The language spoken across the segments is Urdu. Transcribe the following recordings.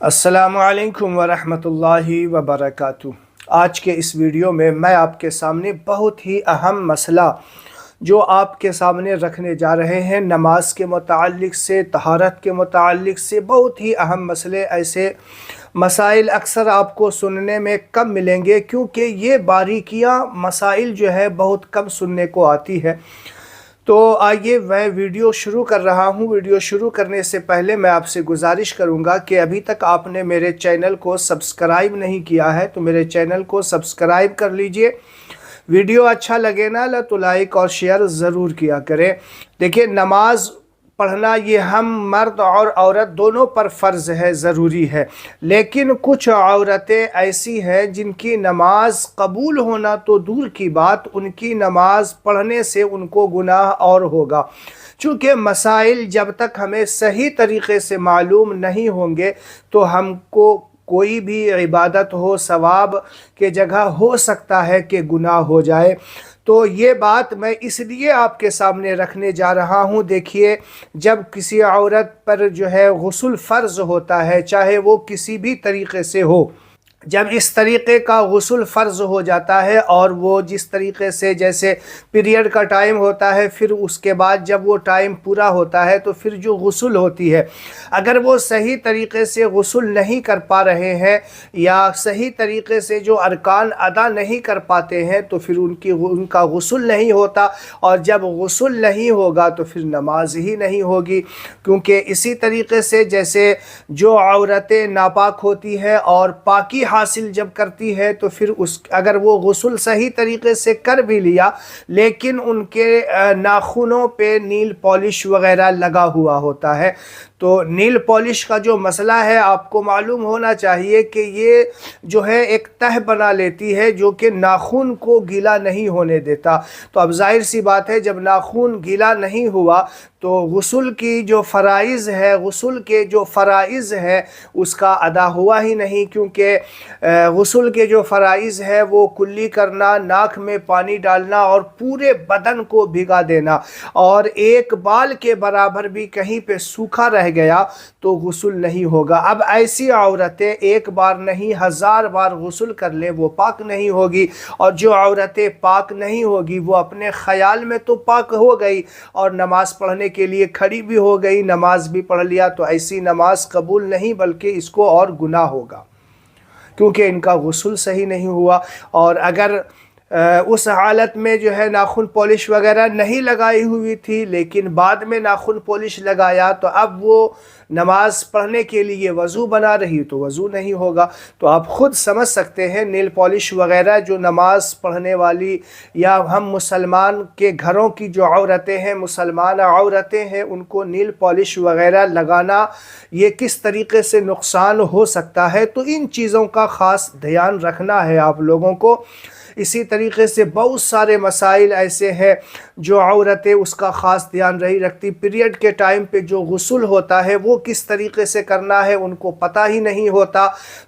السلام علیکم ورحمۃ اللہ وبرکاتہ۔ آج کے اس ویڈیو میں آپ کے سامنے بہت ہی اہم مسئلہ جو آپ کے سامنے رکھنے جا رہے ہیں، نماز کے متعلق سے، طہارت کے متعلق سے بہت ہی اہم مسئلے۔ ایسے مسائل اکثر آپ کو سننے میں کم ملیں گے، کیونکہ یہ باریکیاں مسائل جو ہے بہت کم سننے کو آتی ہے۔ تو آئیے میں ویڈیو شروع کر رہا ہوں۔ ویڈیو شروع کرنے سے پہلے میں آپ سے گزارش کروں گا کہ ابھی تک آپ نے میرے چینل کو سبسکرائب نہیں کیا ہے تو میرے چینل کو سبسکرائب کر لیجئے۔ ویڈیو اچھا لگے نا تو لائک اور شیئر ضرور کیا کریں۔ دیکھیں، نماز پڑھنا یہ ہم مرد اور عورت دونوں پر فرض ہے، ضروری ہے، لیکن کچھ عورتیں ایسی ہیں جن کی نماز قبول ہونا تو دور کی بات، ان کی نماز پڑھنے سے ان کو گناہ اور ہوگا۔ چونکہ مسائل جب تک ہمیں صحیح طریقے سے معلوم نہیں ہوں گے تو ہم کو کوئی بھی عبادت ہو، ثواب کے جگہ ہو سکتا ہے کہ گناہ ہو جائے۔ تو یہ بات میں اس لیے آپ کے سامنے رکھنے جا رہا ہوں۔ دیکھیے، جب کسی عورت پر جو ہے غسل فرض ہوتا ہے، چاہے وہ کسی بھی طریقے سے ہو، جب اس طریقے کا غسل فرض ہو جاتا ہے اور وہ جس طریقے سے، جیسے پیریڈ کا ٹائم ہوتا ہے، پھر اس کے بعد جب وہ ٹائم پورا ہوتا ہے تو پھر جو غسل ہوتی ہے، اگر وہ صحیح طریقے سے غسل نہیں کر پا رہے ہیں یا صحیح طریقے سے جو ارکان ادا نہیں کر پاتے ہیں تو پھر ان کا غسل نہیں ہوتا، اور جب غسل نہیں ہوگا تو پھر نماز ہی نہیں ہوگی۔ کیونکہ اسی طریقے سے جیسے جو عورتیں ناپاک ہوتی ہیں اور پاکی حاصل جب کرتی ہے تو پھر اگر وہ غسل صحیح طریقے سے کر بھی لیا لیکن ان کے ناخنوں پہ نیل پالش وغیرہ لگا ہوا ہوتا ہے، تو نیل پالش کا جو مسئلہ ہے آپ کو معلوم ہونا چاہیے کہ یہ جو ہے ایک تہ بنا لیتی ہے جو کہ ناخن کو گیلا نہیں ہونے دیتا۔ تو اب ظاہر سی بات ہے، جب ناخن گیلا نہیں ہوا تو غسل کی جو فرائض ہے، غسل کے جو فرائض ہے اس کا ادا ہوا ہی نہیں، کیونکہ غسل کے جو فرائض ہے وہ کلی کرنا، ناک میں پانی ڈالنا اور پورے بدن کو بھگا دینا، اور ایک بال کے برابر بھی کہیں پہ سوکھا رہ گیا تو غسل نہیں ہوگا۔ اب ایسی عورتیں ایک بار نہیں 1000 بار غسل کر لیں وہ پاک نہیں ہوگی، اور جو عورتیں پاک نہیں ہوگی وہ اپنے خیال میں تو پاک ہو گئی اور نماز پڑھنے کے لیے کھڑی بھی ہو گئی، نماز بھی پڑھ لیا، تو ایسی نماز قبول نہیں بلکہ اس کو اور گناہ ہوگا، کیونکہ ان کا غسل صحیح نہیں ہوا۔ اور اگر اس حالت میں جو ہے ناخن پالش وغیرہ نہیں لگائی ہوئی تھی لیکن بعد میں ناخن پالش لگایا تو اب وہ نماز پڑھنے کے لیے وضو بنا رہی تو وضو نہیں ہوگا۔ تو آپ خود سمجھ سکتے ہیں، نیل پالش وغیرہ جو نماز پڑھنے والی یا ہم مسلمان کے گھروں کی جو عورتیں ہیں، مسلمان عورتیں ہیں، ان کو نیل پالش وغیرہ لگانا یہ کس طریقے سے نقصان ہو سکتا ہے، تو ان چیزوں کا خاص دھیان رکھنا ہے آپ لوگوں کو۔ اسی طریقے سے بہت سارے مسائل ایسے ہیں جو عورتیں اس کا خاص دھیان نہیں رکھتی۔ پیریڈ کے ٹائم پہ جو غسل ہوتا ہے وہ کس طریقے سے کرنا ہے ان کو پتہ ہی نہیں ہوتا۔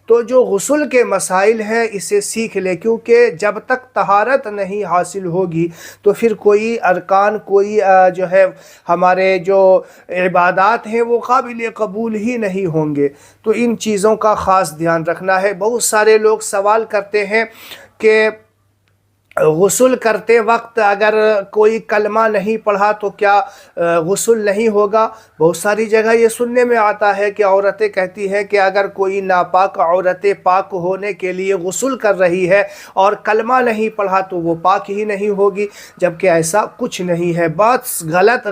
تو جو غسل کے مسائل ہیں اسے سیکھ لے، کیونکہ جب تک طہارت نہیں حاصل ہوگی تو پھر کوئی ارکان، کوئی جو ہے ہمارے جو عبادات ہیں وہ قابل قبول ہی نہیں ہوں گے۔ تو ان چیزوں کا خاص دھیان رکھنا ہے۔ بہت سارے لوگ سوال کرتے ہیں کہ غسل کرتے وقت اگر کوئی کلمہ نہیں پڑھا تو کیا غسل نہیں ہوگا؟ بہت ساری جگہ یہ سننے میں آتا ہے کہ عورتیں کہتی ہیں کہ اگر کوئی ناپاک عورتیں پاک ہونے کے لیے غسل کر رہی ہے اور کلمہ نہیں پڑھا تو وہ پاک ہی نہیں ہوگی، جبکہ ایسا کچھ نہیں ہے۔ بات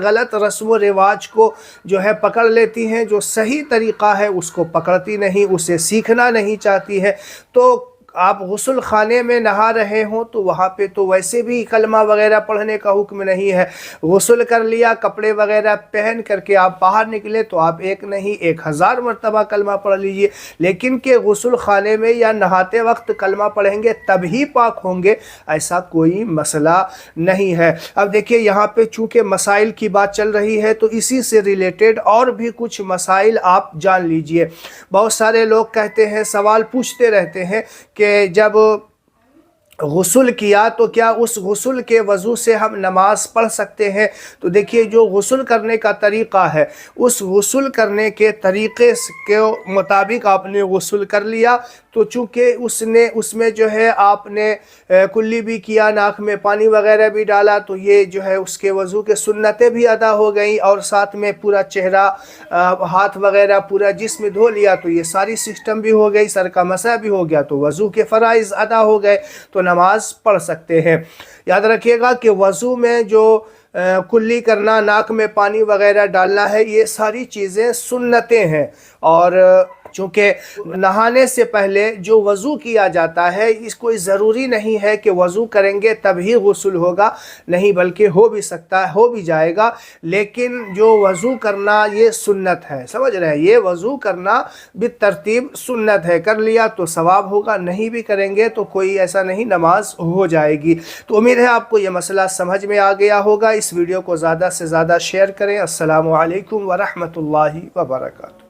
غلط رسم و رواج کو جو ہے پکڑ لیتی ہیں، جو صحیح طریقہ ہے اس کو پکڑتی نہیں، اسے سیکھنا نہیں چاہتی ہے۔ تو آپ غسل خانے میں نہا رہے ہوں تو وہاں پہ تو ویسے بھی کلمہ وغیرہ پڑھنے کا حکم نہیں ہے۔ غسل کر لیا، کپڑے وغیرہ پہن کر کے آپ باہر نکلے تو آپ ایک نہیں 1000 مرتبہ کلمہ پڑھ لیجئے، لیکن کہ غسل خانے میں یا نہاتے وقت کلمہ پڑھیں گے تب ہی پاک ہوں گے، ایسا کوئی مسئلہ نہیں ہے۔ اب دیکھیے، یہاں پہ چونکہ مسائل کی بات چل رہی ہے تو اسی سے ریلیٹڈ اور بھی کچھ مسائل آپ جان لیجئے۔ بہت سارے لوگ کہتے ہیں، سوال پوچھتے رہتے ہیں کہ جب غسل کیا تو کیا اس غسل کے وضو سے ہم نماز پڑھ سکتے ہیں؟ تو دیکھیے جو غسل کرنے کا طریقہ ہے، اس غسل کرنے کے طریقے کے مطابق آپ نے غسل کر لیا تو چونکہ اس میں جو ہے آپ نے کلی بھی کیا، ناک میں پانی وغیرہ بھی ڈالا، تو یہ جو ہے اس کے وضو کے سنتیں بھی ادا ہو گئیں، اور ساتھ میں پورا چہرہ، ہاتھ وغیرہ، پورا جسم دھو لیا تو یہ ساری سسٹم بھی ہو گئی، سر کا مسح بھی ہو گیا، تو وضو کے فرائض ادا ہو گئے، تو نماز پڑھ سکتے ہیں۔ یاد رکھیے گا کہ وضو میں جو کلی کرنا، ناک میں پانی وغیرہ ڈالنا ہے، یہ ساری چیزیں سنتیں ہیں، اور چونکہ نہانے سے پہلے جو وضو کیا جاتا ہے، اس کوئی ضروری نہیں ہے کہ وضو کریں گے تب ہی غسل ہوگا، نہیں، بلکہ ہو بھی سکتا ہے، ہو بھی جائے گا، لیکن جو وضو کرنا یہ سنت ہے، سمجھ رہے ہیں؟ یہ وضو کرنا بالترتیب سنت ہے، کر لیا تو ثواب ہوگا، نہیں بھی کریں گے تو کوئی ایسا نہیں، نماز ہو جائے گی۔ تو امید ہے آپ کو یہ مسئلہ سمجھ میں آ گیا ہوگا۔ اس ویڈیو کو زیادہ سے زیادہ شیئر کریں۔ السلام علیکم ورحمۃ اللہ وبرکاتہ۔